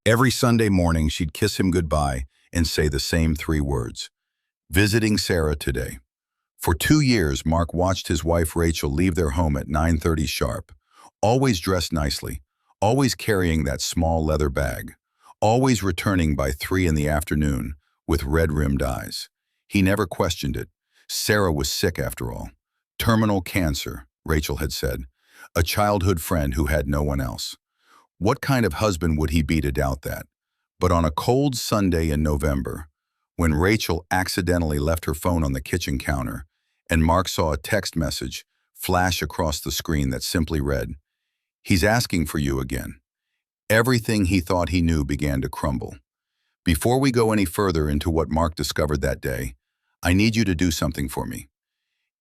Every Sunday morning, she'd kiss him goodbye and say the same three words: visiting Sarah today. For 2 years, Mark watched his wife Rachel leave their home at 9:30 sharp, always dressed nicely, always carrying that small leather bag, always returning by 3 in the afternoon with red-rimmed eyes. He never questioned it. Sarah was sick after all. Terminal cancer, Rachel had said. A childhood friend who had no one else. What kind of husband would he be to doubt that? But on a cold Sunday in November, when Rachel accidentally left her phone on the kitchen counter, and Mark saw a text message flash across the screen that simply read, "He's asking for you again," everything he thought he knew began to crumble. Before we go any further into what Mark discovered that day, I need you to do something for me.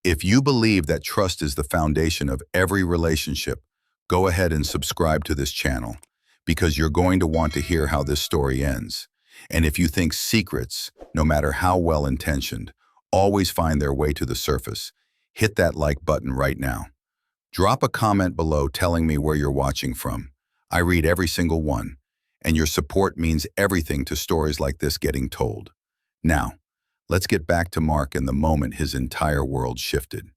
If you believe that trust is the foundation of every relationship, go ahead and subscribe to this channel, because you're going to want to hear how this story ends. And if you think secrets, no matter how well-intentioned, always find their way to the surface, hit that like button right now. Drop a comment below telling me where you're watching from. I read every single one, and your support means everything to stories like this getting told. Now, let's get back to Mark and the moment his entire world shifted.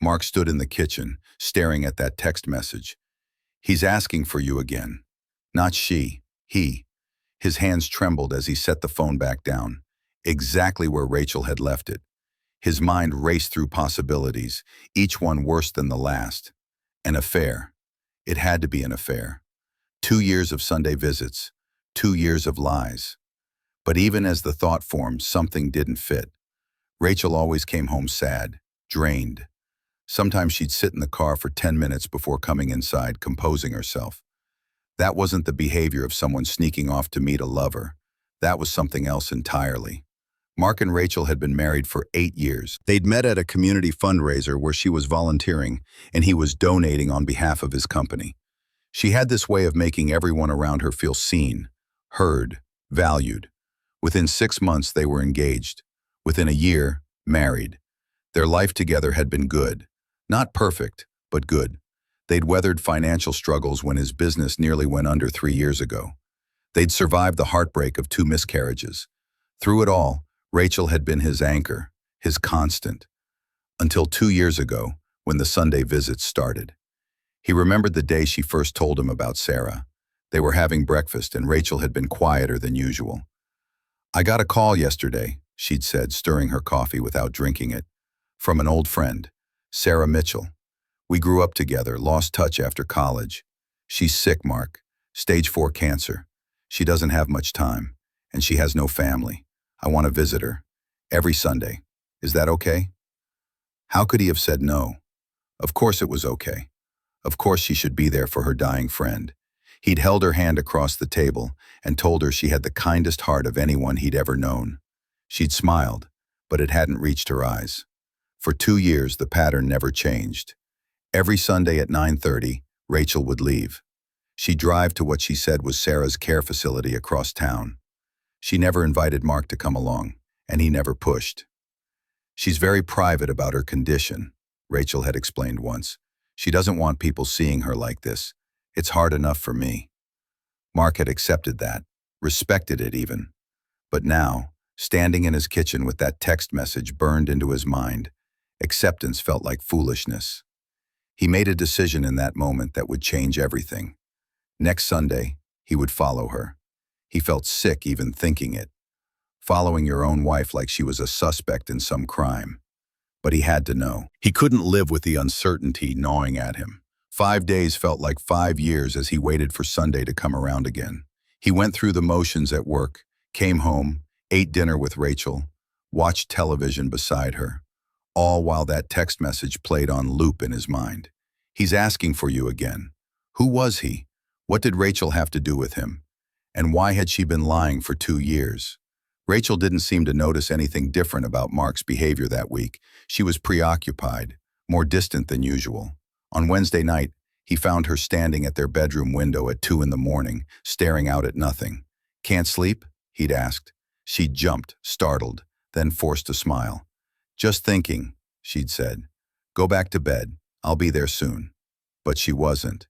Mark stood in the kitchen, staring at that text message. "He's asking for you again." Not she, he. His hands trembled as he set the phone back down, exactly where Rachel had left it. His mind raced through possibilities, each one worse than the last. An affair. It had to be an affair. 2 years of Sunday visits, 2 years of lies. But even as the thought formed, something didn't fit. Rachel always came home sad, drained. Sometimes she'd sit in the car for 10 minutes before coming inside, composing herself. That wasn't the behavior of someone sneaking off to meet a lover. That was something else entirely. Mark and Rachel had been married for 8 years. They'd met at a community fundraiser where she was volunteering and he was donating on behalf of his company. She had this way of making everyone around her feel seen, heard, valued. Within 6 months, they were engaged. Within a year, married. Their life together had been good. Not perfect, but good. They'd weathered financial struggles when his business nearly went under 3 years ago. They'd survived the heartbreak of 2 miscarriages. Through it all, Rachel had been his anchor, his constant. Until 2 years ago, when the Sunday visits started. He remembered the day she first told him about Sarah. They were having breakfast and Rachel had been quieter than usual. "I got a call yesterday," she'd said, stirring her coffee without drinking it. "From an old friend, Sarah Mitchell. We grew up together, lost touch after college. She's sick, Mark. Stage 4 cancer. She doesn't have much time, and she has no family. I want to visit her. Every Sunday. Is that okay?" How could he have said no? Of course it was okay. Of course she should be there for her dying friend. He'd held her hand across the table and told her she had the kindest heart of anyone he'd ever known. She'd smiled, but it hadn't reached her eyes. For 2 years, the pattern never changed. Every Sunday at 9:30, Rachel would leave. She'd drive to what she said was Sarah's care facility across town. She never invited Mark to come along, and he never pushed. "She's very private about her condition," Rachel had explained once. "She doesn't want people seeing her like this. It's hard enough for me." Mark had accepted that, respected it even. But now, standing in his kitchen with that text message burned into his mind, acceptance felt like foolishness. He made a decision in that moment that would change everything. Next Sunday, he would follow her. He felt sick even thinking it. Following your own wife like she was a suspect in some crime. But he had to know. He couldn't live with the uncertainty gnawing at him. 5 days felt like 5 years as he waited for Sunday to come around again. He went through the motions at work, came home, ate dinner with Rachel, watched television beside her, all while that text message played on loop in his mind. "He's asking for you again." Who was he? What did Rachel have to do with him? And why had she been lying for 2 years? Rachel didn't seem to notice anything different about Mark's behavior that week. She was preoccupied, more distant than usual. On Wednesday night, he found her standing at their bedroom window at 2 in the morning, staring out at nothing. "Can't sleep?" he'd asked. She jumped, startled, then forced a smile. "Just thinking," she'd said. "Go back to bed. I'll be there soon." But she wasn't.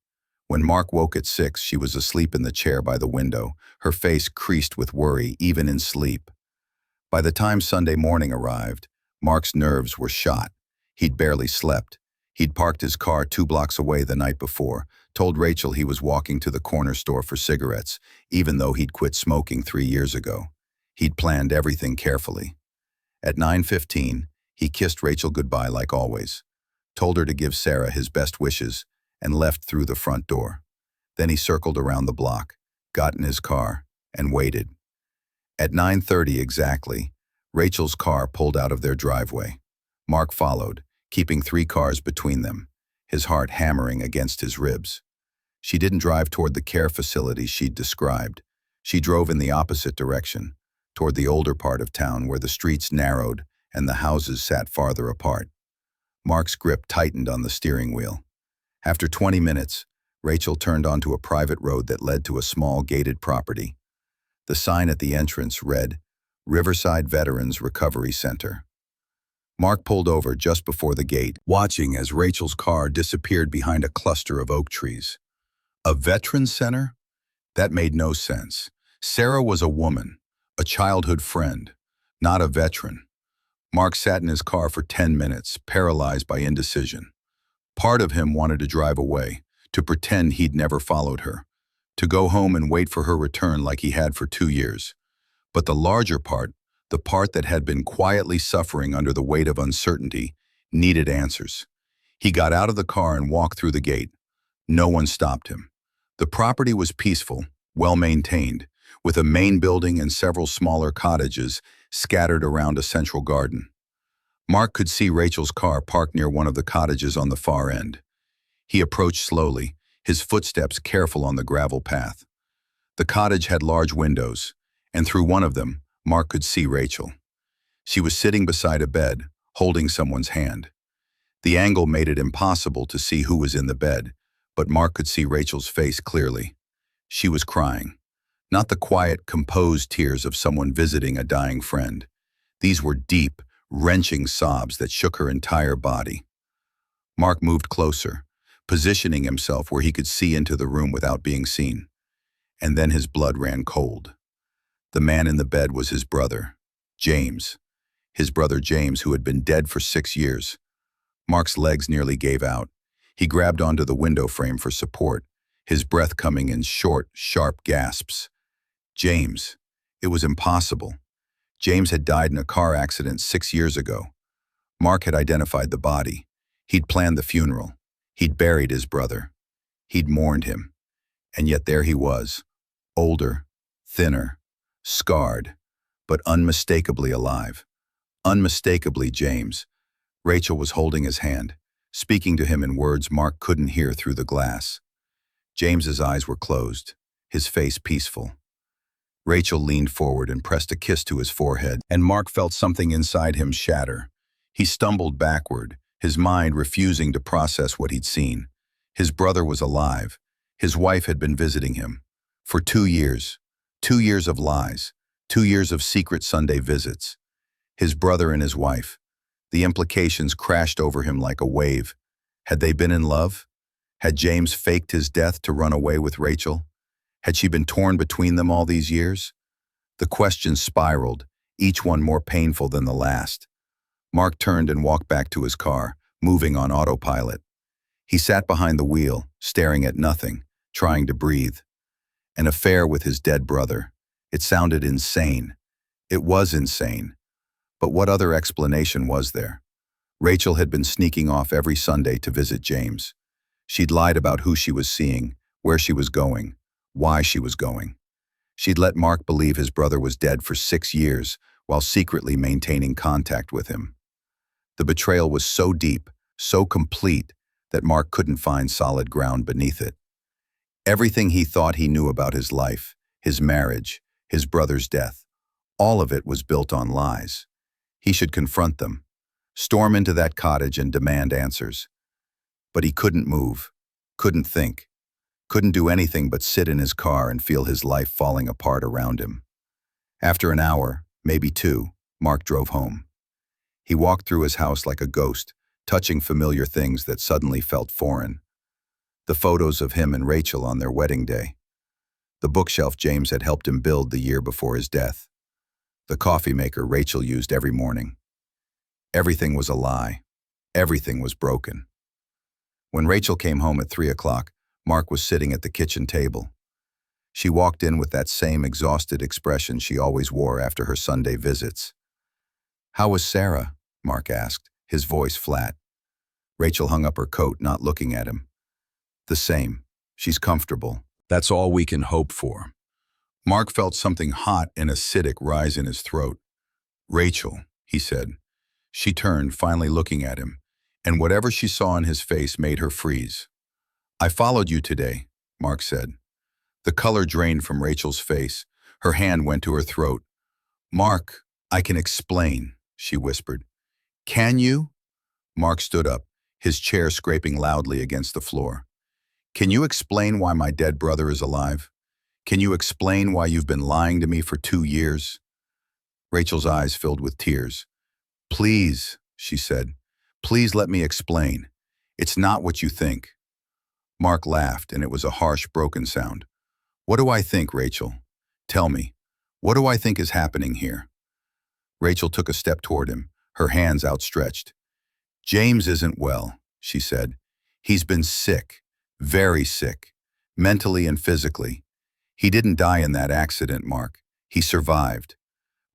When Mark woke at 6, she was asleep in the chair by the window, her face creased with worry even in sleep. By the time Sunday morning arrived, Mark's nerves were shot. He'd barely slept. He'd parked his car 2 blocks away the night before, told Rachel he was walking to the corner store for cigarettes, even though he'd quit smoking 3 years ago. He'd planned everything carefully. At 9:15, he kissed Rachel goodbye like always, told her to give Sarah his best wishes, and left through the front door. Then he circled around the block, got in his car, and waited. At 9:30 exactly, Rachel's car pulled out of their driveway. Mark followed, keeping 3 cars between them, his heart hammering against his ribs. She didn't drive toward the care facility she'd described. She drove in the opposite direction, toward the older part of town where the streets narrowed and the houses sat farther apart. Mark's grip tightened on the steering wheel. After 20 minutes, Rachel turned onto a private road that led to a small gated property. The sign at the entrance read, Riverside Veterans Recovery Center. Mark pulled over just before the gate, watching as Rachel's car disappeared behind a cluster of oak trees. A veterans center? That made no sense. Sarah was a woman, a childhood friend, not a veteran. Mark sat in his car for 10 minutes, paralyzed by indecision. Part of him wanted to drive away, to pretend he'd never followed her, to go home and wait for her return like he had for 2 years. But the larger part, the part that had been quietly suffering under the weight of uncertainty, needed answers. He got out of the car and walked through the gate. No one stopped him. The property was peaceful, well-maintained, with a main building and several smaller cottages scattered around a central garden. Mark could see Rachel's car parked near one of the cottages on the far end. He approached slowly, his footsteps careful on the gravel path. The cottage had large windows, and through one of them, Mark could see Rachel. She was sitting beside a bed, holding someone's hand. The angle made it impossible to see who was in the bed, but Mark could see Rachel's face clearly. She was crying. Not the quiet, composed tears of someone visiting a dying friend. These were deep, wrenching sobs that shook her entire body. Mark moved closer, positioning himself where he could see into the room without being seen. And then his blood ran cold. The man in the bed was his brother, James. His brother James, who had been dead for 6 years. Mark's legs nearly gave out. He grabbed onto the window frame for support, his breath coming in short, sharp gasps. James. It was impossible. James had died in a car accident 6 years ago. Mark had identified the body. He'd planned the funeral. He'd buried his brother. He'd mourned him. And yet there he was, older, thinner, scarred, but unmistakably alive. Unmistakably James. Rachel was holding his hand, speaking to him in words Mark couldn't hear through the glass. James's eyes were closed, his face peaceful. Rachel leaned forward and pressed a kiss to his forehead, and Mark felt something inside him shatter. He stumbled backward, his mind refusing to process what he'd seen. His brother was alive. His wife had been visiting him. For 2 years. 2 years of lies. 2 years of secret Sunday visits. His brother and his wife. The implications crashed over him like a wave. Had they been in love? Had James faked his death to run away with Rachel? Had she been torn between them all these years? The questions spiraled, each one more painful than the last. Mark turned and walked back to his car, moving on autopilot. He sat behind the wheel, staring at nothing, trying to breathe. An affair with his dead brother. It sounded insane. It was insane. But what other explanation was there? Rachel had been sneaking off every Sunday to visit James. She'd lied about who she was seeing, where she was going, why she was going. She'd let Mark believe his brother was dead for 6 years while secretly maintaining contact with him. The betrayal was so deep, so complete, that Mark couldn't find solid ground beneath it. Everything he thought he knew about his life, his marriage, his brother's death, all of it was built on lies. He should confront them, storm into that cottage and demand answers. But he couldn't move, couldn't think, couldn't do anything but sit in his car and feel his life falling apart around him. After an hour, maybe 2, Mark drove home. He walked through his house like a ghost, touching familiar things that suddenly felt foreign. The photos of him and Rachel on their wedding day. The bookshelf James had helped him build the year before his death. The coffee maker Rachel used every morning. Everything was a lie. Everything was broken. When Rachel came home at 3 o'clock, Mark was sitting at the kitchen table. She walked in with that same exhausted expression she always wore after her Sunday visits. "How was Sarah?" Mark asked, his voice flat. Rachel hung up her coat, not looking at him. "The same. She's comfortable. That's all we can hope for." Mark felt something hot and acidic rise in his throat. "Rachel," he said. She turned, finally looking at him, and whatever she saw in his face made her freeze. "I followed you today," Mark said. The color drained from Rachel's face. Her hand went to her throat. "Mark, I can explain," she whispered. "Can you?" Mark stood up, his chair scraping loudly against the floor. "Can you explain why my dead brother is alive? Can you explain why you've been lying to me for 2 years?" Rachel's eyes filled with tears. "Please," she said. "Please let me explain. It's not what you think." Mark laughed, and it was a harsh, broken sound. "What do I think, Rachel? Tell me, what do I think is happening here?" Rachel took a step toward him, her hands outstretched. "James isn't well," she said. "He's been sick, very sick, mentally and physically. He didn't die in that accident, Mark. He survived.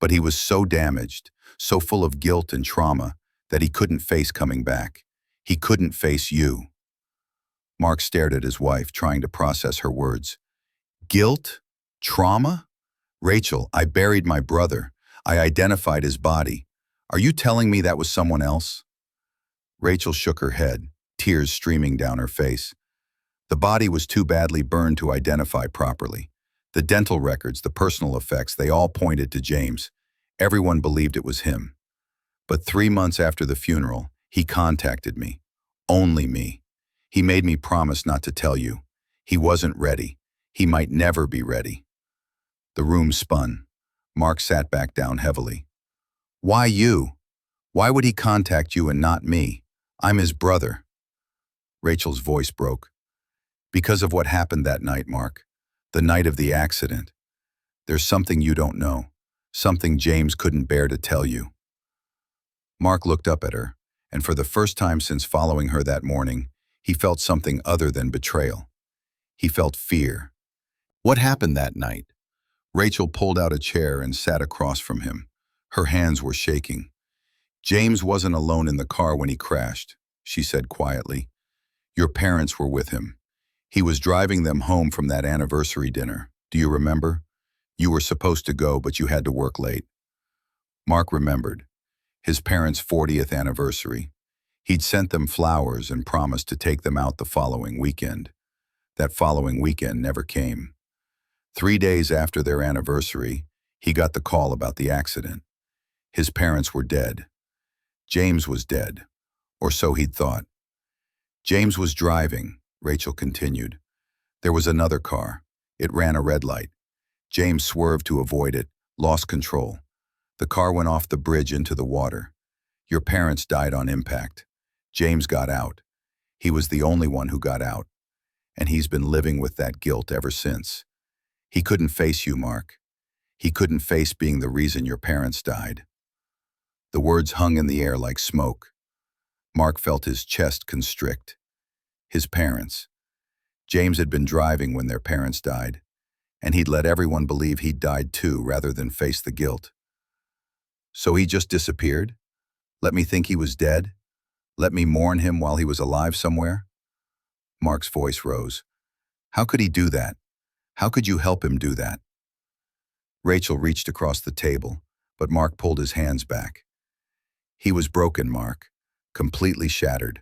But he was so damaged, so full of guilt and trauma, that he couldn't face coming back. He couldn't face you." Mark stared at his wife, trying to process her words. "Guilt? Trauma? Rachel, I buried my brother. I identified his body. Are you telling me that was someone else?" Rachel shook her head, tears streaming down her face. The body was too badly burned to identify properly. The dental records, the personal effects, they all pointed to James. Everyone believed it was him. But 3 months after the funeral, he contacted me. Only me. He made me promise not to tell you. He wasn't ready. He might never be ready. The room spun. Mark sat back down heavily. "Why you? Why would he contact you and not me? I'm his brother." Rachel's voice broke. "Because of what happened that night, Mark. The night of the accident. There's something you don't know. Something James couldn't bear to tell you." Mark looked up at her, and for the first time since following her that morning, he felt something other than betrayal. He felt fear. "What happened that night?" Rachel pulled out a chair and sat across from him. Her hands were shaking. "James wasn't alone in the car when he crashed," she said quietly. "Your parents were with him. He was driving them home from that anniversary dinner. Do you remember? You were supposed to go, but you had to work late." Mark remembered. His parents' 40th anniversary. He'd sent them flowers and promised to take them out the following weekend. That following weekend never came. 3 days after their anniversary, he got the call about the accident. His parents were dead. James was dead, or so he'd thought. "James was driving," Rachel continued. "There was another car. It ran a red light. James swerved to avoid it, lost control. The car went off the bridge into the water. Your parents died on impact. James got out. He was the only one who got out. And he's been living with that guilt ever since. He couldn't face you, Mark. He couldn't face being the reason your parents died." The words hung in the air like smoke. Mark felt his chest constrict. His parents. James had been driving when their parents died, and he'd let everyone believe he'd died too rather than face the guilt. "So he just disappeared? Let me think he was dead? Let me mourn him while he was alive somewhere?" Mark's voice rose. "How could he do that? How could you help him do that?" Rachel reached across the table, but Mark pulled his hands back. "He was broken, Mark. Completely shattered.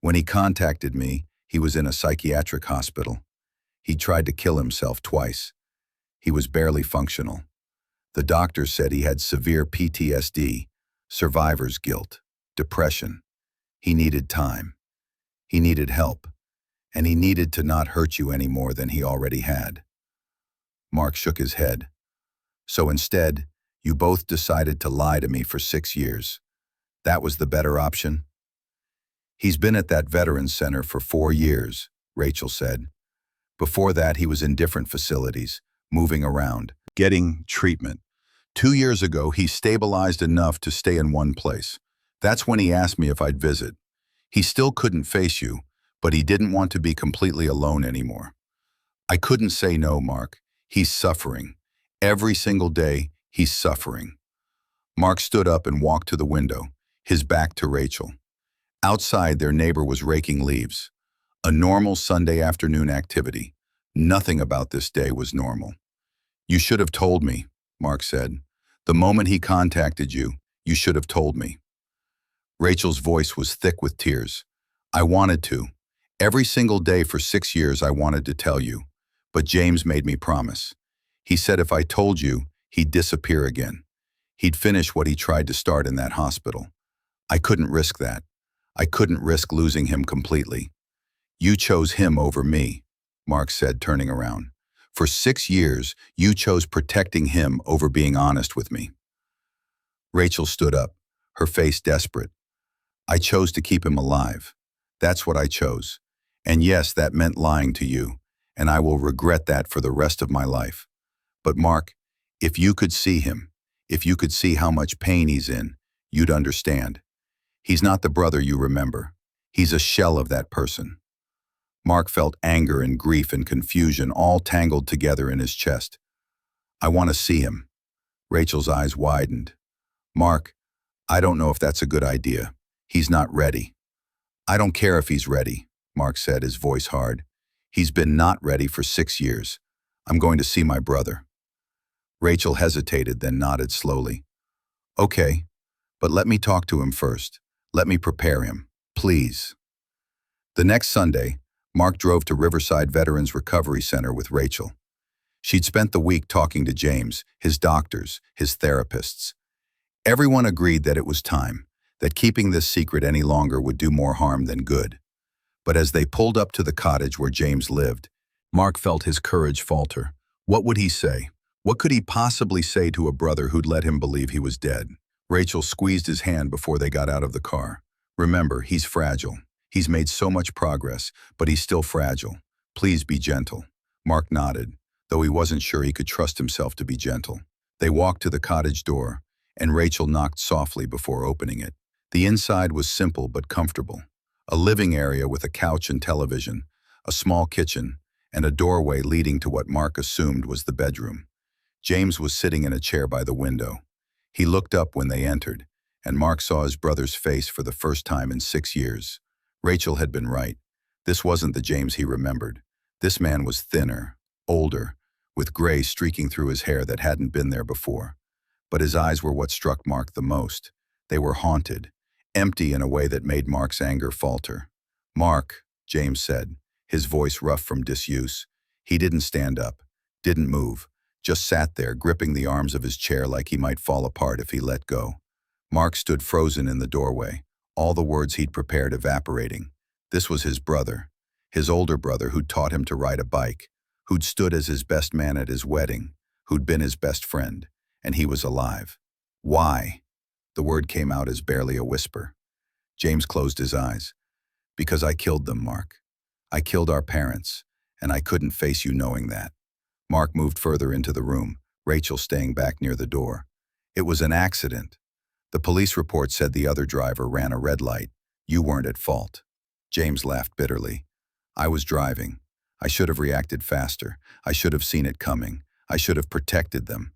When he contacted me, he was in a psychiatric hospital. He tried to kill himself twice. He was barely functional. The doctors said he had severe PTSD, survivor's guilt, depression. He needed time. He needed help. And he needed to not hurt you any more than he already had." Mark shook his head. "So instead, you both decided to lie to me for 6 years. That was the better option?" "He's been at that veterans center for 4 years," Rachel said. Before that, he was in different facilities, moving around, getting treatment. 2 years ago, he stabilized enough to stay in one place. That's when he asked me if I'd visit. He still couldn't face you, but he didn't want to be completely alone anymore. I couldn't say no, Mark. He's suffering. Every single day, he's suffering. Mark stood up and walked to the window, his back to Rachel. Outside, their neighbor was raking leaves. A normal Sunday afternoon activity. Nothing about this day was normal. You should have told me, Mark said. The moment he contacted you, you should have told me. Rachel's voice was thick with tears. I wanted to. Every single day for 6 years I wanted to tell you, but James made me promise. He said if I told you, he'd disappear again. He'd finish what he tried to start in that hospital. I couldn't risk that. I couldn't risk losing him completely. You chose him over me, Mark said, turning around. For 6 years, you chose protecting him over being honest with me. Rachel stood up, her face desperate. I chose to keep him alive. That's what I chose. And yes, that meant lying to you, and I will regret that for the rest of my life. But Mark, if you could see him, if you could see how much pain he's in, you'd understand. He's not the brother you remember. He's a shell of that person. Mark felt anger and grief and confusion all tangled together in his chest. I want to see him. Rachel's eyes widened. Mark, I don't know if that's a good idea. He's not ready. I don't care if he's ready, Mark said, his voice hard. He's been not ready for 6 years. I'm going to see my brother. Rachel hesitated, then nodded slowly. Okay, but let me talk to him first. Let me prepare him, please. The next Sunday, Mark drove to Riverside Veterans Recovery Center with Rachel. She'd spent the week talking to James, his doctors, his therapists. Everyone agreed that it was time, that keeping this secret any longer would do more harm than good. But as they pulled up to the cottage where James lived, Mark felt his courage falter. What would he say? What could he possibly say to a brother who'd let him believe he was dead? Rachel squeezed his hand before they got out of the car. Remember, he's fragile. He's made so much progress, but he's still fragile. Please be gentle. Mark nodded, though he wasn't sure he could trust himself to be gentle. They walked to the cottage door, and Rachel knocked softly before opening it. The inside was simple but comfortable. A living area with a couch and television, a small kitchen, and a doorway leading to what Mark assumed was the bedroom. James was sitting in a chair by the window. He looked up when they entered, and Mark saw his brother's face for the first time in 6 years. Rachel had been right. This wasn't the James he remembered. This man was thinner, older, with gray streaking through his hair that hadn't been there before. But his eyes were what struck Mark the most. They were haunted, empty in a way that made Mark's anger falter. Mark, James said, his voice rough from disuse. He didn't stand up, didn't move, just sat there gripping the arms of his chair like he might fall apart if he let go. Mark stood frozen in the doorway, all the words he'd prepared evaporating. This was his brother, his older brother who'd taught him to ride a bike, who'd stood as his best man at his wedding, who'd been his best friend, and he was alive. Why? The word came out as barely a whisper. James closed his eyes. Because I killed them, Mark. I killed our parents, and I couldn't face you knowing that. Mark moved further into the room, Rachel staying back near the door. It was an accident. The police report said the other driver ran a red light. You weren't at fault. James laughed bitterly. I was driving. I should have reacted faster. I should have seen it coming. I should have protected them.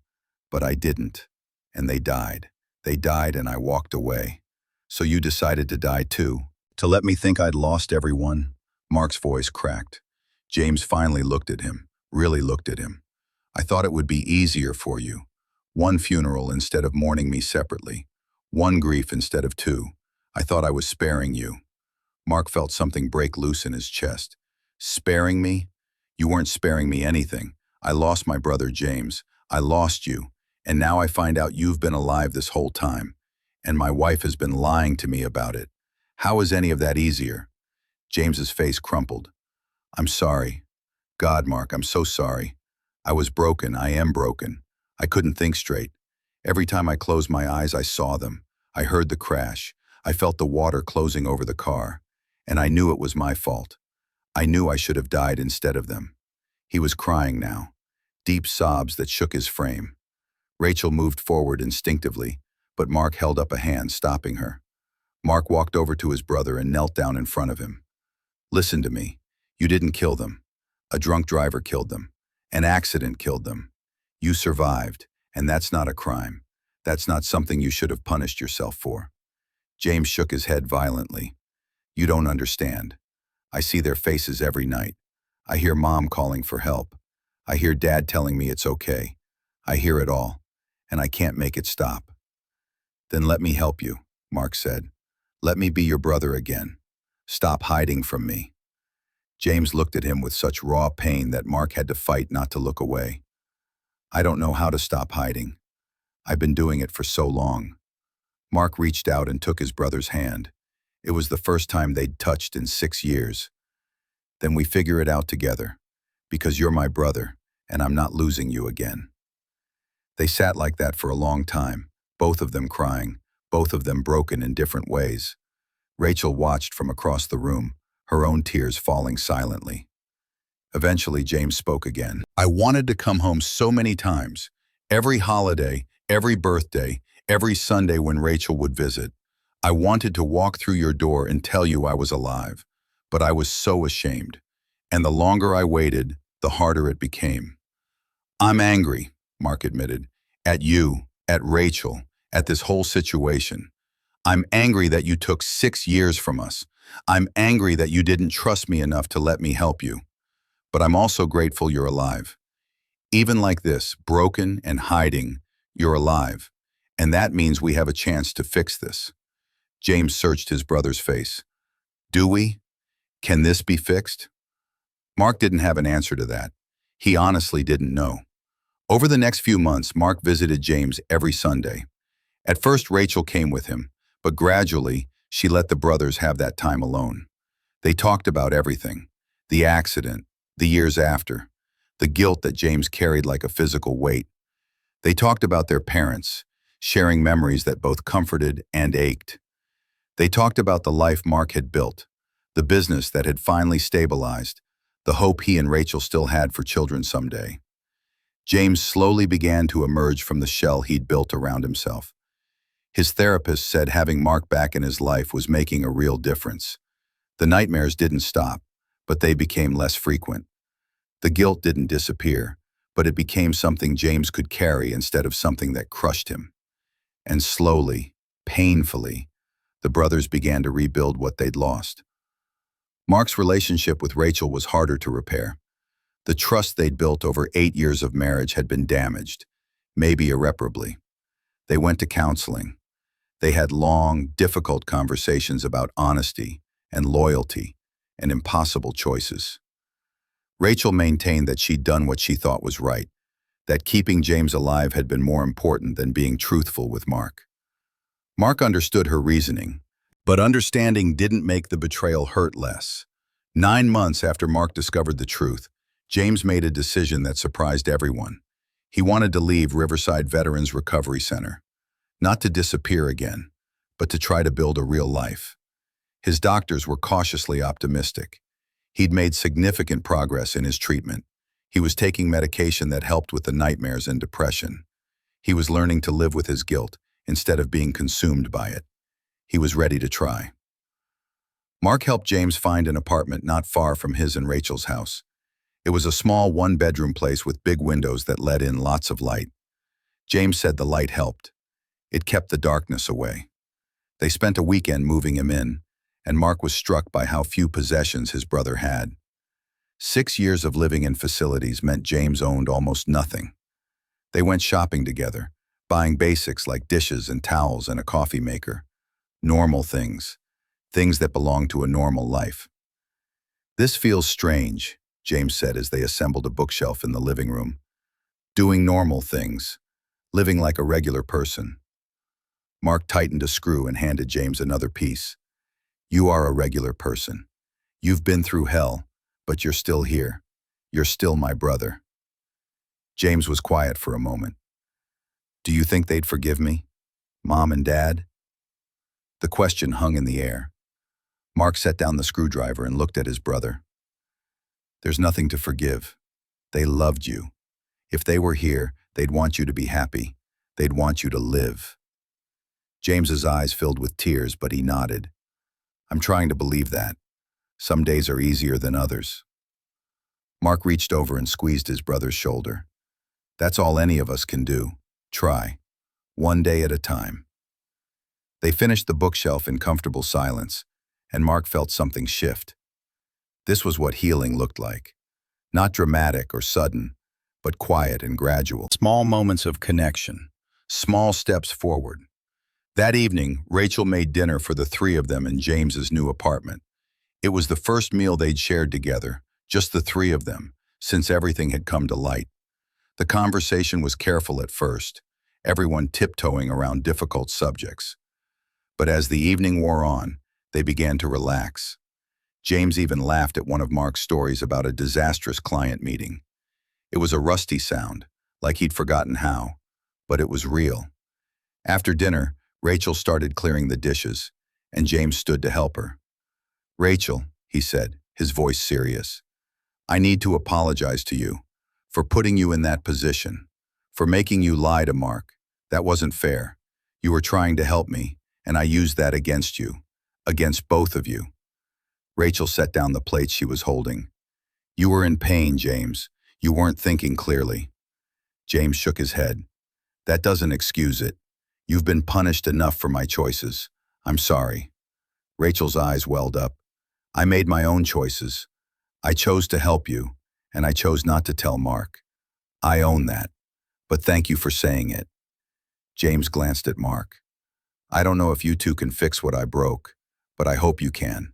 But I didn't. And they died. They died and I walked away. So you decided to die too? To let me think I'd lost everyone? Mark's voice cracked. James finally looked at him, really looked at him. I thought it would be easier for you. One funeral instead of mourning me separately. One grief instead of two. I thought I was sparing you. Mark felt something break loose in his chest. Sparing me? You weren't sparing me anything. I lost my brother James. I lost you. And now I find out you've been alive this whole time. And my wife has been lying to me about it. How is any of that easier? James's face crumpled. I'm sorry. God, Mark, I'm so sorry. I was broken. I am broken. I couldn't think straight. Every time I closed my eyes, I saw them. I heard the crash. I felt the water closing over the car. And I knew it was my fault. I knew I should have died instead of them. He was crying now, deep sobs that shook his frame. Rachel moved forward instinctively, but Mark held up a hand, stopping her. Mark walked over to his brother and knelt down in front of him. Listen to me. You didn't kill them. A drunk driver killed them. An accident killed them. You survived, and that's not a crime. That's not something you should have punished yourself for. James shook his head violently. You don't understand. I see their faces every night. I hear Mom calling for help. I hear Dad telling me it's okay. I hear it all, and I can't make it stop. Then let me help you, Mark said. Let me be your brother again. Stop hiding from me. James looked at him with such raw pain that Mark had to fight not to look away. I don't know how to stop hiding. I've been doing it for so long. Mark reached out and took his brother's hand. It was the first time they'd touched in 6 years. Then we figure it out together, because you're my brother, and I'm not losing you again. They sat like that for a long time, both of them crying, both of them broken in different ways. Rachel watched from across the room, her own tears falling silently. Eventually, James spoke again. I wanted to come home so many times. Every holiday, every birthday, every Sunday when Rachel would visit. I wanted to walk through your door and tell you I was alive, but I was so ashamed. And the longer I waited, the harder it became. I'm angry, Mark admitted, at you, at Rachel, at this whole situation. I'm angry that you took 6 years from us. I'm angry that you didn't trust me enough to let me help you. But I'm also grateful you're alive. Even like this, broken and hiding, you're alive. And that means we have a chance to fix this. James searched his brother's face. Do we? Can this be fixed? Mark didn't have an answer to that. He honestly didn't know. Over the next few months, Mark visited James every Sunday. At first, Rachel came with him, but gradually, she let the brothers have that time alone. They talked about everything. The accident, the years after, the guilt that James carried like a physical weight. They talked about their parents, sharing memories that both comforted and ached. They talked about the life Mark had built, the business that had finally stabilized, the hope he and Rachel still had for children someday. James slowly began to emerge from the shell he'd built around himself. His therapist said having Mark back in his life was making a real difference. The nightmares didn't stop, but they became less frequent. The guilt didn't disappear, but it became something James could carry instead of something that crushed him. And slowly, painfully, the brothers began to rebuild what they'd lost. Mark's relationship with Rachel was harder to repair. The trust they'd built over 8 years of marriage had been damaged, maybe irreparably. They went to counseling. They had long, difficult conversations about honesty and loyalty and impossible choices. Rachel maintained that she'd done what she thought was right, that keeping James alive had been more important than being truthful with Mark. Mark understood her reasoning, but understanding didn't make the betrayal hurt less. 9 months after Mark discovered the truth, James made a decision that surprised everyone. He wanted to leave Riverside Veterans Recovery Center, not to disappear again, but to try to build a real life. His doctors were cautiously optimistic. He'd made significant progress in his treatment. He was taking medication that helped with the nightmares and depression. He was learning to live with his guilt instead of being consumed by it. He was ready to try. Mark helped James find an apartment not far from his and Rachel's house. It was a small one-bedroom place with big windows that let in lots of light. James said the light helped. It kept the darkness away. They spent a weekend moving him in, and Mark was struck by how few possessions his brother had. 6 years of living in facilities meant James owned almost nothing. They went shopping together, buying basics like dishes and towels and a coffee maker. Normal things, things that belong to a normal life. This feels strange, James said as they assembled a bookshelf in the living room. Doing normal things, living like a regular person. Mark tightened a screw and handed James another piece. You are a regular person. You've been through hell, but you're still here. You're still my brother. James was quiet for a moment. Do you think they'd forgive me? Mom and Dad? The question hung in the air. Mark set down the screwdriver and looked at his brother. There's nothing to forgive. They loved you. If they were here, they'd want you to be happy. They'd want you to live. James's eyes filled with tears, but he nodded. I'm trying to believe that. Some days are easier than others. Mark reached over and squeezed his brother's shoulder. That's all any of us can do. Try. One day at a time. They finished the bookshelf in comfortable silence, and Mark felt something shift. This was what healing looked like. Not dramatic or sudden, but quiet and gradual. Small moments of connection. Small steps forward. That evening, Rachel made dinner for the three of them in James's new apartment. It was the first meal they'd shared together, just the three of them, since everything had come to light. The conversation was careful at first, everyone tiptoeing around difficult subjects. But as the evening wore on, they began to relax. James even laughed at one of Mark's stories about a disastrous client meeting. It was a rusty sound, like he'd forgotten how, but it was real. After dinner, Rachel started clearing the dishes, and James stood to help her. Rachel, he said, his voice serious, I need to apologize to you for putting you in that position, for making you lie to Mark. That wasn't fair. You were trying to help me, and I used that against you, against both of you. Rachel set down the plate she was holding. You were in pain, James. You weren't thinking clearly. James shook his head. That doesn't excuse it. You've been punished enough for my choices. I'm sorry. Rachel's eyes welled up. I made my own choices. I chose to help you, and I chose not to tell Mark. I own that. But thank you for saying it. James glanced at Mark. I don't know if you two can fix what I broke, but I hope you can.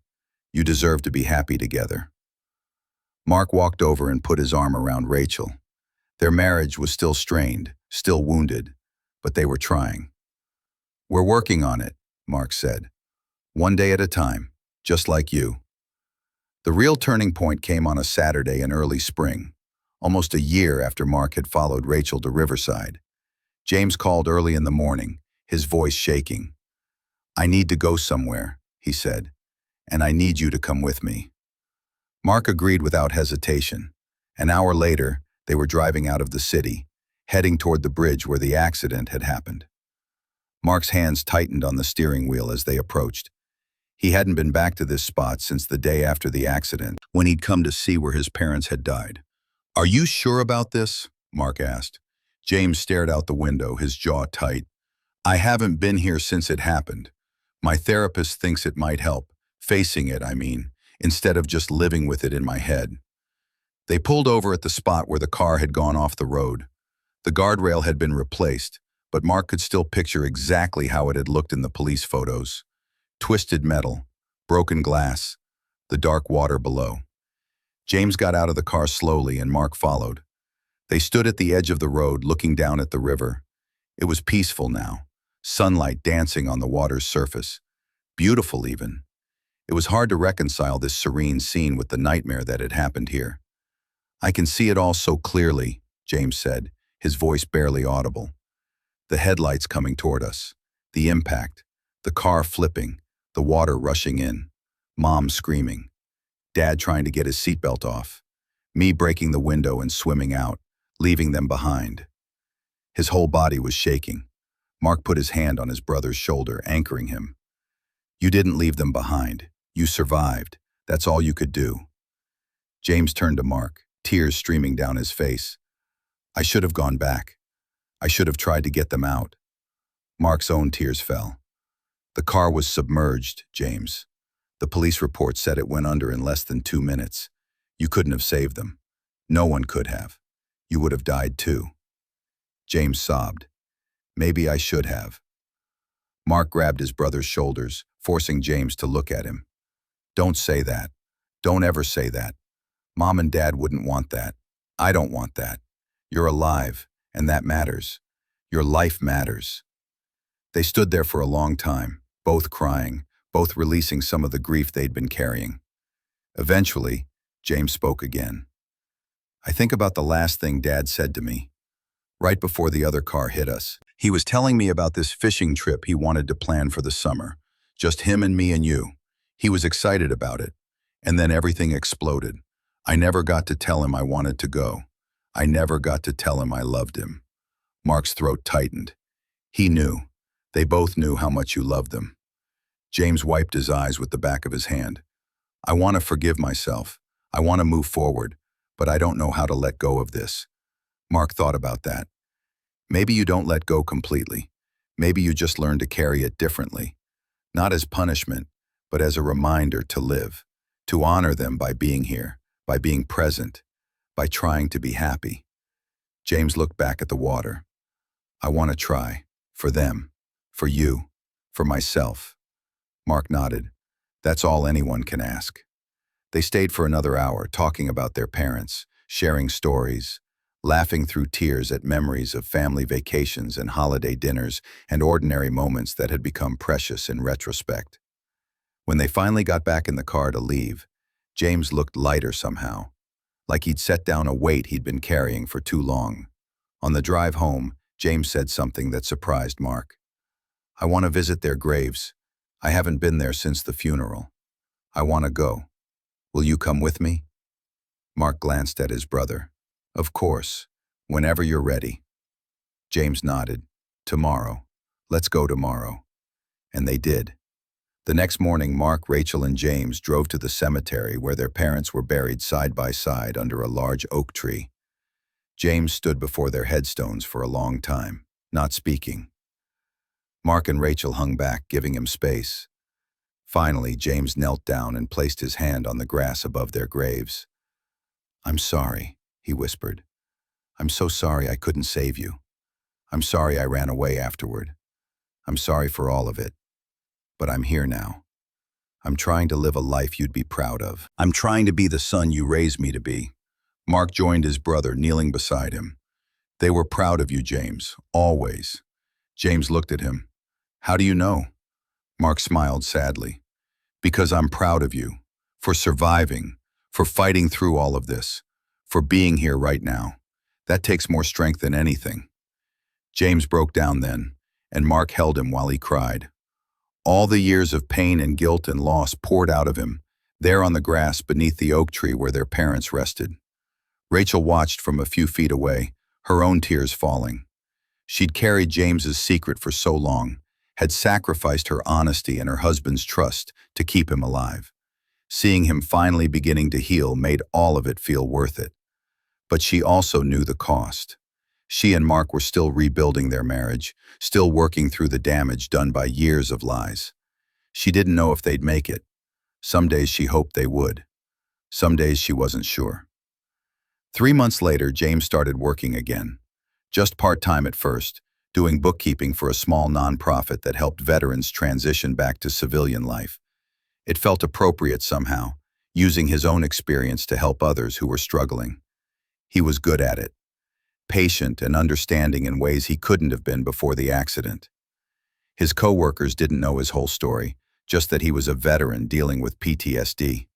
You deserve to be happy together. Mark walked over and put his arm around Rachel. Their marriage was still strained, still wounded, but they were trying. We're working on it, Mark said. One day at a time, just like you. The real turning point came on a Saturday in early spring, almost a year after Mark had followed Rachel to Riverside. James called early in the morning, his voice shaking. I need to go somewhere, he said, and I need you to come with me. Mark agreed without hesitation. An hour later, they were driving out of the city, heading toward the bridge where the accident had happened. Mark's hands tightened on the steering wheel as they approached. He hadn't been back to this spot since the day after the accident, when he'd come to see where his parents had died. Are you sure about this? Mark asked. James stared out the window, his jaw tight. I haven't been here since it happened. My therapist thinks it might help, facing it, I mean, instead of just living with it in my head. They pulled over at the spot where the car had gone off the road. The guardrail had been replaced, but Mark could still picture exactly how it had looked in the police photos. Twisted metal, broken glass, the dark water below. James got out of the car slowly and Mark followed. They stood at the edge of the road looking down at the river. It was peaceful now, sunlight dancing on the water's surface. Beautiful even. It was hard to reconcile this serene scene with the nightmare that had happened here. I can see it all so clearly, James said, his voice barely audible. The headlights coming toward us, the impact, the car flipping, the water rushing in, Mom screaming, Dad trying to get his seatbelt off, me breaking the window and swimming out, leaving them behind. His whole body was shaking. Mark put his hand on his brother's shoulder, anchoring him. You didn't leave them behind. You survived. That's all you could do. James turned to Mark, tears streaming down his face. I should have gone back. I should have tried to get them out. Mark's own tears fell. The car was submerged, James. The police report said it went under in less than 2 minutes. You couldn't have saved them. No one could have. You would have died too. James sobbed. Maybe I should have. Mark grabbed his brother's shoulders, forcing James to look at him. Don't say that. Don't ever say that. Mom and Dad wouldn't want that. I don't want that. You're alive, and that matters. Your life matters. They stood there for a long time, both crying, both releasing some of the grief they'd been carrying. Eventually, James spoke again. I think about the last thing Dad said to me, right before the other car hit us. He was telling me about this fishing trip he wanted to plan for the summer. Just him and me and you. He was excited about it. And then everything exploded. I never got to tell him I wanted to go. I never got to tell him I loved him. Mark's throat tightened. He knew. They both knew how much you loved them. James wiped his eyes with the back of his hand. I want to forgive myself. I want to move forward, but I don't know how to let go of this. Mark thought about that. Maybe you don't let go completely. Maybe you just learn to carry it differently. Not as punishment, but as a reminder to live, to honor them by being here, by being present, by trying to be happy. James looked back at the water. I want to try, for them, for you, for myself. Mark nodded. That's all anyone can ask. They stayed for another hour, talking about their parents, sharing stories, laughing through tears at memories of family vacations and holiday dinners and ordinary moments that had become precious in retrospect. When they finally got back in the car to leave, James looked lighter somehow, like he'd set down a weight he'd been carrying for too long. On the drive home, James said something that surprised Mark. I want to visit their graves. I haven't been there since the funeral. I want to go. Will you come with me? Mark glanced at his brother. Of course, whenever you're ready. James nodded. Tomorrow. Let's go tomorrow. And they did. The next morning, Mark, Rachel, and James drove to the cemetery where their parents were buried side by side under a large oak tree. James stood before their headstones for a long time, not speaking. Mark and Rachel hung back, giving him space. Finally, James knelt down and placed his hand on the grass above their graves. I'm sorry, he whispered. I'm so sorry I couldn't save you. I'm sorry I ran away afterward. I'm sorry for all of it. But I'm here now. I'm trying to live a life you'd be proud of. I'm trying to be the son you raised me to be. Mark joined his brother, kneeling beside him. They were proud of you, James, always. James looked at him. How do you know? Mark smiled sadly. Because I'm proud of you, for surviving, for fighting through all of this, for being here right now. That takes more strength than anything. James broke down then, and Mark held him while he cried. All the years of pain and guilt and loss poured out of him, there on the grass beneath the oak tree where their parents rested. Rachel watched from a few feet away, her own tears falling. She'd carried James's secret for so long, had sacrificed her honesty and her husband's trust to keep him alive. Seeing him finally beginning to heal made all of it feel worth it. But she also knew the cost. She and Mark were still rebuilding their marriage, still working through the damage done by years of lies. She didn't know if they'd make it. Some days she hoped they would. Some days she wasn't sure. 3 months later, James started working again. Just part-time at first, doing bookkeeping for a small nonprofit that helped veterans transition back to civilian life. It felt appropriate somehow, using his own experience to help others who were struggling. He was good at it, patient and understanding in ways he couldn't have been before the accident. His co-workers didn't know his whole story, just that he was a veteran dealing with PTSD.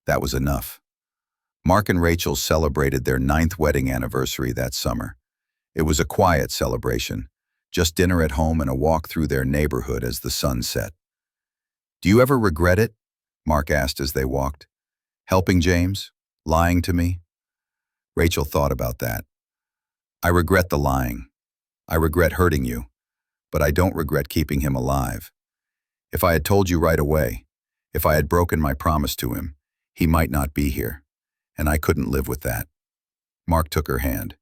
That was enough. Mark and Rachel celebrated their 9th wedding anniversary that summer. It was a quiet celebration, just dinner at home and a walk through their neighborhood as the sun set. Do you ever regret it? Mark asked as they walked. Helping James? Lying to me? Rachel thought about that. I regret the lying. I regret hurting you, but I don't regret keeping him alive. If I had told you right away, if I had broken my promise to him, he might not be here, and I couldn't live with that. Mark took her hand.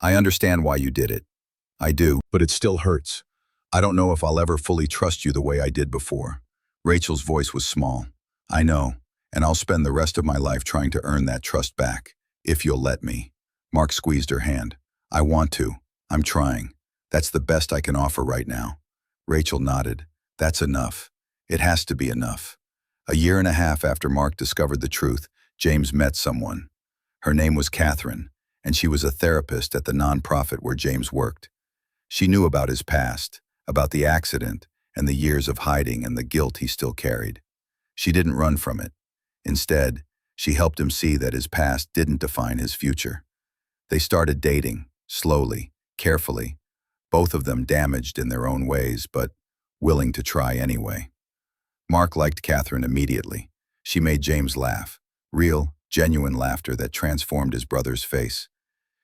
I understand why you did it. I do, but it still hurts. I don't know if I'll ever fully trust you the way I did before. Rachel's voice was small. I know, and I'll spend the rest of my life trying to earn that trust back, if you'll let me. Mark squeezed her hand. I want to. I'm trying. That's the best I can offer right now. Rachel nodded. That's enough. It has to be enough. A year and a half after Mark discovered the truth, James met someone. Her name was Catherine, and she was a therapist at the nonprofit where James worked. She knew about his past, about the accident, and the years of hiding and the guilt he still carried. She didn't run from it. Instead, she helped him see that his past didn't define his future. They started dating, slowly, carefully, both of them damaged in their own ways, but willing to try anyway. Mark liked Catherine immediately. She made James laugh. Real, genuine laughter that transformed his brother's face.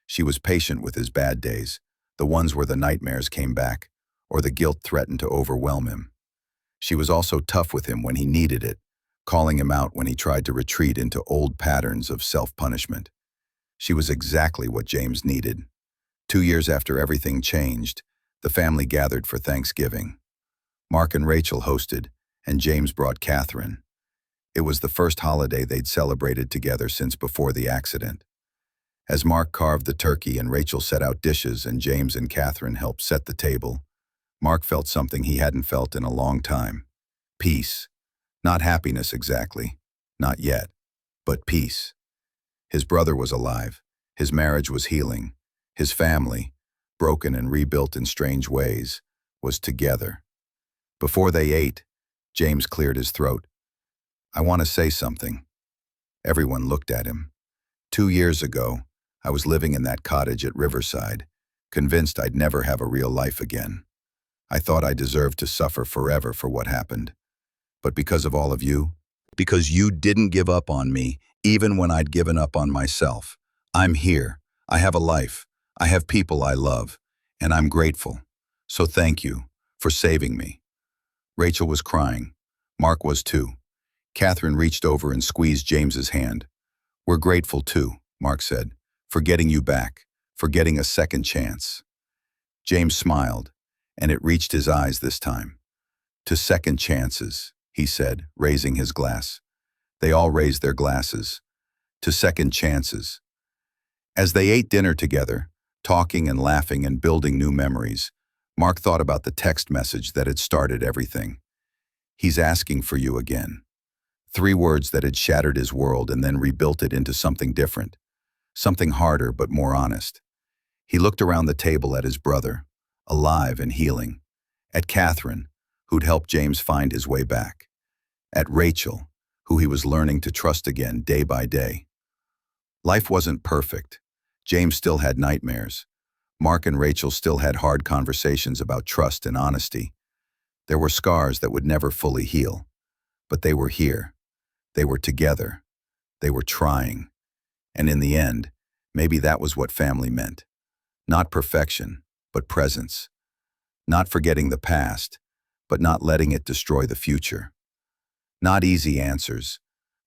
She was patient with his bad days, the ones where the nightmares came back, or the guilt threatened to overwhelm him. She was also tough with him when he needed it, calling him out when he tried to retreat into old patterns of self-punishment. She was exactly what James needed. 2 years after everything changed, the family gathered for Thanksgiving. Mark and Rachel hosted, and James brought Catherine. It was the first holiday they'd celebrated together since before the accident. As Mark carved the turkey and Rachel set out dishes and James and Catherine helped set the table, Mark felt something he hadn't felt in a long time. Peace. Not happiness exactly. Not yet. But peace. His brother was alive. His marriage was healing. His family, broken and rebuilt in strange ways, was together. Before they ate, James cleared his throat. "I want to say something." Everyone looked at him. 2 years ago, I was living in that cottage at Riverside, convinced I'd never have a real life again. I thought I deserved to suffer forever for what happened. But because of all of you, because you didn't give up on me, even when I'd given up on myself, I'm here. I have a life. I have people I love, and I'm grateful. So thank you for saving me. Rachel was crying. Mark was too. Catherine reached over and squeezed James's hand. "We're grateful too," Mark said, "for getting you back, for getting a second chance." James smiled, and it reached his eyes this time. "To second chances," he said, raising his glass. They all raised their glasses. To second chances. As they ate dinner together, talking and laughing and building new memories, Mark thought about the text message that had started everything. "He's asking for you again." 3 words that had shattered his world and then rebuilt it into something different. Something harder but more honest. He looked around the table at his brother, alive and healing. At Catherine, who'd helped James find his way back. At Rachel, who he was learning to trust again day by day. Life wasn't perfect. James still had nightmares. Mark and Rachel still had hard conversations about trust and honesty. There were scars that would never fully heal. But they were here. They were together. They were trying. And in the end, maybe that was what family meant. Not perfection, but presence. Not forgetting the past, but not letting it destroy the future. Not easy answers,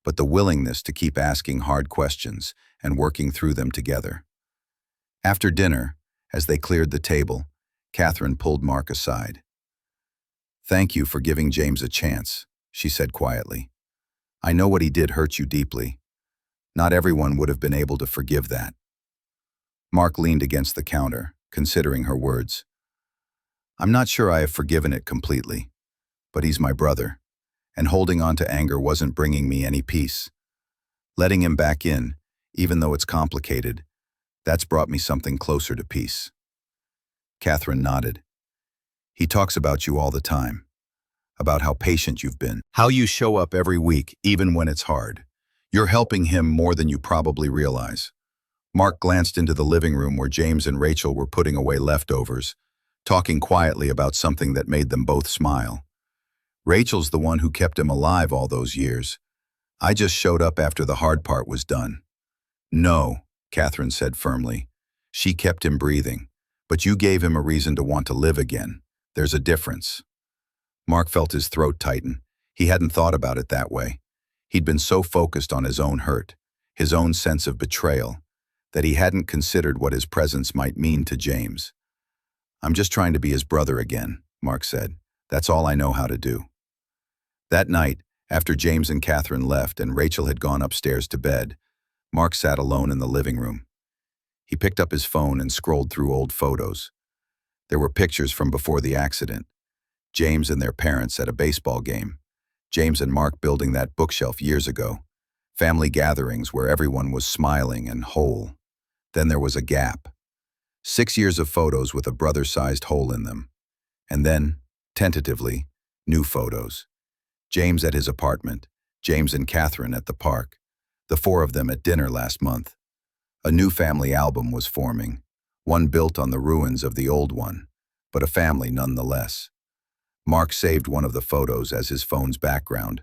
but the willingness to keep asking hard questions and working through them together. After dinner, as they cleared the table, Catherine pulled Mark aside. "Thank you for giving James a chance," she said quietly. "I know what he did hurt you deeply. Not everyone would have been able to forgive that." Mark leaned against the counter, considering her words. "I'm not sure I have forgiven it completely, but he's my brother, and holding on to anger wasn't bringing me any peace. Letting him back in, even though it's complicated, that's brought me something closer to peace." Catherine nodded. "He talks about you all the time, about how patient you've been, how you show up every week, even when it's hard. You're helping him more than you probably realize." Mark glanced into the living room where James and Rachel were putting away leftovers, talking quietly about something that made them both smile. "Rachel's the one who kept him alive all those years. I just showed up after the hard part was done." "No," Catherine said firmly. "She kept him breathing, but you gave him a reason to want to live again. There's a difference." Mark felt his throat tighten. He hadn't thought about it that way. He'd been so focused on his own hurt, his own sense of betrayal, that he hadn't considered what his presence might mean to James. "I'm just trying to be his brother again," Mark said. "That's all I know how to do." That night, after James and Catherine left and Rachel had gone upstairs to bed, Mark sat alone in the living room. He picked up his phone and scrolled through old photos. There were pictures from before the accident. James and their parents at a baseball game. James and Mark building that bookshelf years ago. Family gatherings where everyone was smiling and whole. Then there was a gap. 6 years of photos with a brother-sized hole in them. And then, tentatively, new photos. James at his apartment, James and Catherine at the park, the 4 of them at dinner last month. A new family album was forming, one built on the ruins of the old one, but a family nonetheless. Mark saved one of the photos as his phone's background,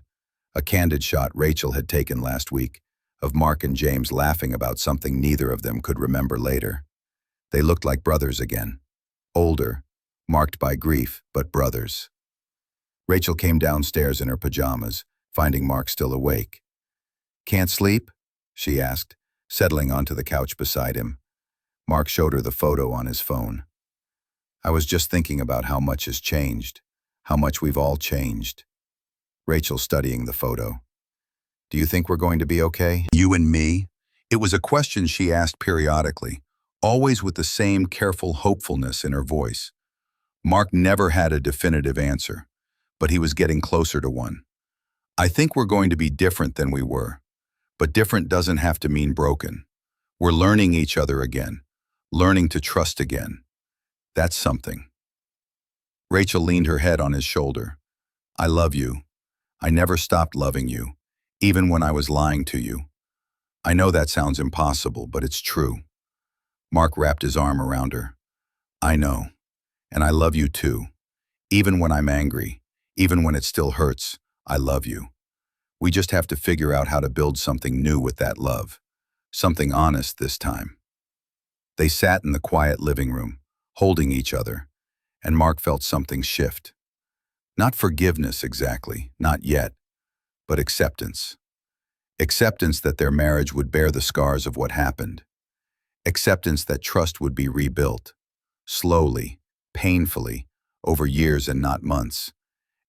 a candid shot Rachel had taken last week, of Mark and James laughing about something neither of them could remember later. They looked like brothers again. Older, marked by grief, but brothers. Rachel came downstairs in her pajamas, finding Mark still awake. "Can't sleep?" she asked, settling onto the couch beside him. Mark showed her the photo on his phone. "I was just thinking about how much has changed, how much we've all changed." Rachel studying the photo. "Do you think we're going to be okay? You and me?" It was a question she asked periodically, always with the same careful hopefulness in her voice. Mark never had a definitive answer, but he was getting closer to one. "I think we're going to be different than we were, but different doesn't have to mean broken. We're learning each other again, learning to trust again. That's something." Rachel leaned her head on his shoulder. "I love you. I never stopped loving you, even when I was lying to you. I know that sounds impossible, but it's true." Mark wrapped his arm around her. "I know, and I love you too. Even when I'm angry, even when it still hurts, I love you. We just have to figure out how to build something new with that love. Something honest this time." They sat in the quiet living room, holding each other, and Mark felt something shift. Not forgiveness exactly, not yet, but acceptance. Acceptance that their marriage would bear the scars of what happened. Acceptance that trust would be rebuilt, slowly, painfully, over years and not months.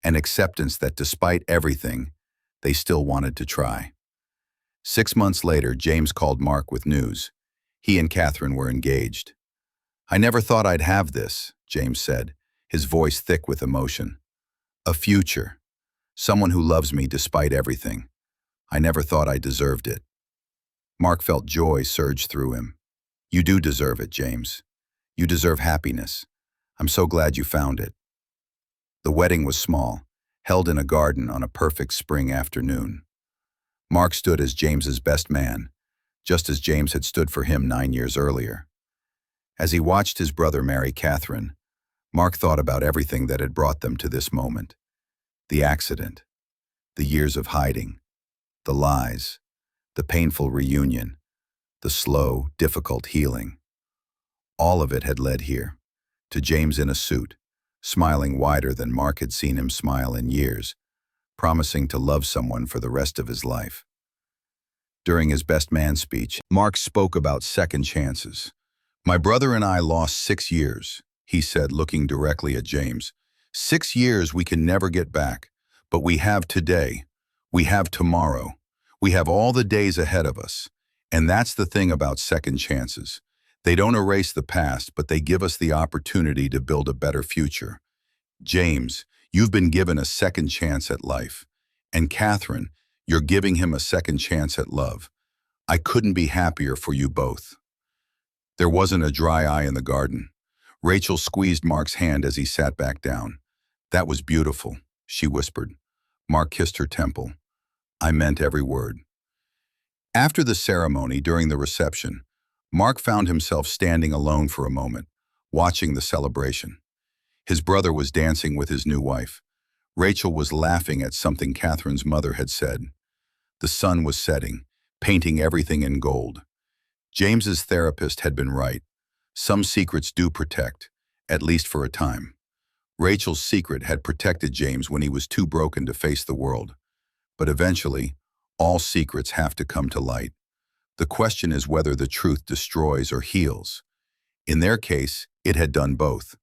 And acceptance that despite everything, they still wanted to try. 6 months later, James called Mark with news. He and Catherine were engaged. "I never thought I'd have this," James said, his voice thick with emotion. "A future. Someone who loves me despite everything. I never thought I deserved it." Mark felt joy surge through him. "You do deserve it, James. You deserve happiness. I'm so glad you found it." The wedding was small, held in a garden on a perfect spring afternoon. Mark stood as James's best man, just as James had stood for him 9 years earlier. As he watched his brother marry Catherine, Mark thought about everything that had brought them to this moment. The accident, the years of hiding, the lies, the painful reunion, the slow, difficult healing. All of it had led here, to James in a suit, smiling wider than Mark had seen him smile in years, promising to love someone for the rest of his life. During his best man speech, Mark spoke about second chances. "My brother and I lost 6 years, he said, looking directly at James. 6 years we can never get back, but we have today. We have tomorrow. We have all the days ahead of us. And that's the thing about second chances. They don't erase the past, but they give us the opportunity to build a better future. James, you've been given a second chance at life. And Catherine, you're giving him a second chance at love. I couldn't be happier for you both." There wasn't a dry eye in the garden. Rachel squeezed Mark's hand as he sat back down. "That was beautiful," she whispered. Mark kissed her temple. "I meant every word." After the ceremony, during the reception, Mark found himself standing alone for a moment, watching the celebration. His brother was dancing with his new wife. Rachel was laughing at something Catherine's mother had said. The sun was setting, painting everything in gold. James's therapist had been right. Some secrets do protect, at least for a time. Rachel's secret had protected James when he was too broken to face the world. But eventually, all secrets have to come to light. The question is whether the truth destroys or heals. In their case, it had done both.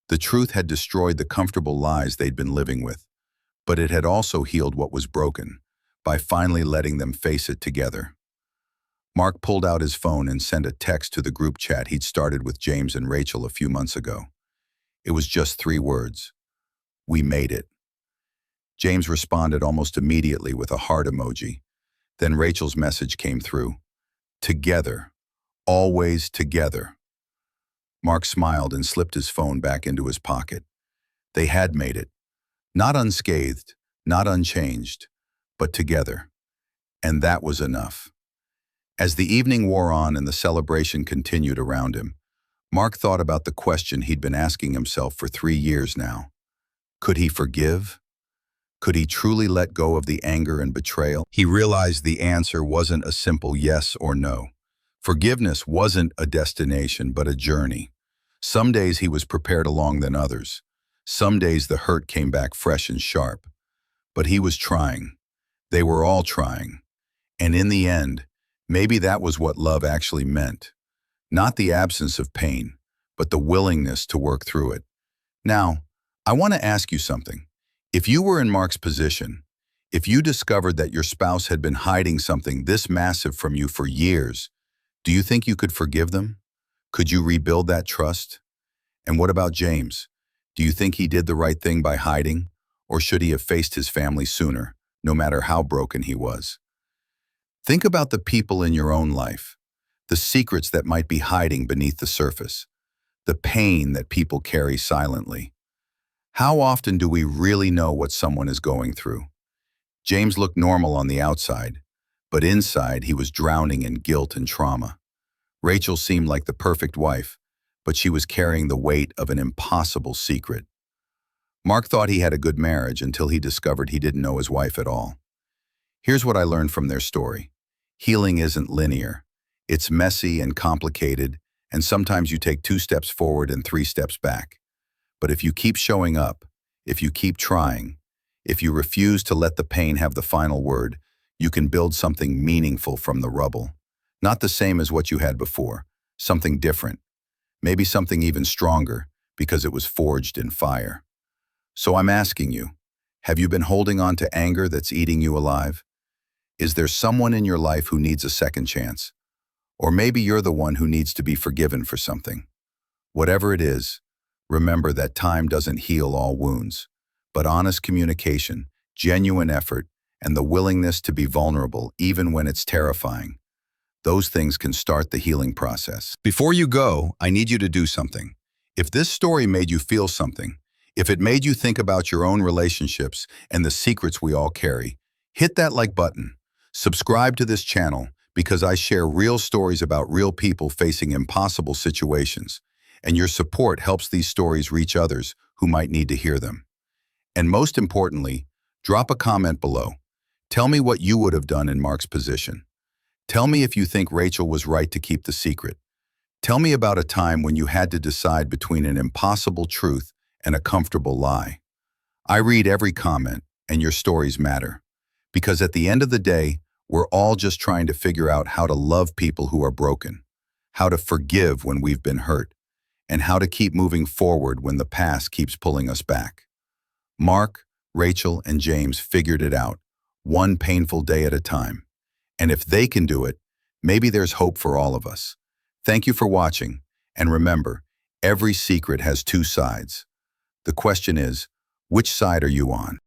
The truth had destroyed the comfortable lies they'd been living with, but it had also healed what was broken, by finally letting them face it together. Mark pulled out his phone and sent a text to the group chat he'd started with James and Rachel a few months ago. It was just 3 words. "We made it." James responded almost immediately with a heart emoji. Then Rachel's message came through. "Together. Always together." Mark smiled and slipped his phone back into his pocket. They had made it. Not unscathed, not unchanged, but together. And that was enough. As the evening wore on and the celebration continued around him, Mark thought about the question he'd been asking himself for 3 years now. Could he forgive? Could he truly let go of the anger and betrayal? He realized the answer wasn't a simple yes or no. Forgiveness wasn't a destination, but a journey. Some days he was prepared along than others. Some days the hurt came back fresh and sharp. But he was trying. They were all trying. And in the end, maybe that was what love actually meant. Not the absence of pain, but the willingness to work through it. Now, I want to ask you something. If you were in Mark's position, if you discovered that your spouse had been hiding something this massive from you for years, do you think you could forgive them? Could you rebuild that trust? And what about James? Do you think he did the right thing by hiding? Or should he have faced his family sooner, no matter how broken he was? Think about the people in your own life, the secrets that might be hiding beneath the surface, the pain that people carry silently. How often do we really know what someone is going through? James looked normal on the outside, but inside he was drowning in guilt and trauma. Rachel seemed like the perfect wife, but she was carrying the weight of an impossible secret. Mark thought he had a good marriage until he discovered he didn't know his wife at all. Here's what I learned from their story. Healing isn't linear. It's messy and complicated, and sometimes you take 2 steps forward and 3 steps back. But if you keep showing up, if you keep trying, if you refuse to let the pain have the final word, you can build something meaningful from the rubble. Not the same as what you had before, something different. Maybe something even stronger, because it was forged in fire. So I'm asking you, have you been holding on to anger that's eating you alive? Is there someone in your life who needs a second chance? Or maybe you're the one who needs to be forgiven for something. Whatever it is, remember that time doesn't heal all wounds, but honest communication, genuine effort, and the willingness to be vulnerable even when it's terrifying, those things can start the healing process. Before you go, I need you to do something. If this story made you feel something, if it made you think about your own relationships and the secrets we all carry, hit that like button. Subscribe to this channel because I share real stories about real people facing impossible situations, and your support helps these stories reach others who might need to hear them. And most importantly, drop a comment below. Tell me what you would have done in Mark's position. Tell me if you think Rachel was right to keep the secret. Tell me about a time when you had to decide between an impossible truth and a comfortable lie. I read every comment, and your stories matter. Because at the end of the day, we're all just trying to figure out how to love people who are broken, how to forgive when we've been hurt, and how to keep moving forward when the past keeps pulling us back. Mark, Rachel, and James figured it out, one painful day at a time. And if they can do it, maybe there's hope for all of us. Thank you for watching, and remember, every secret has 2 sides. The question is, which side are you on?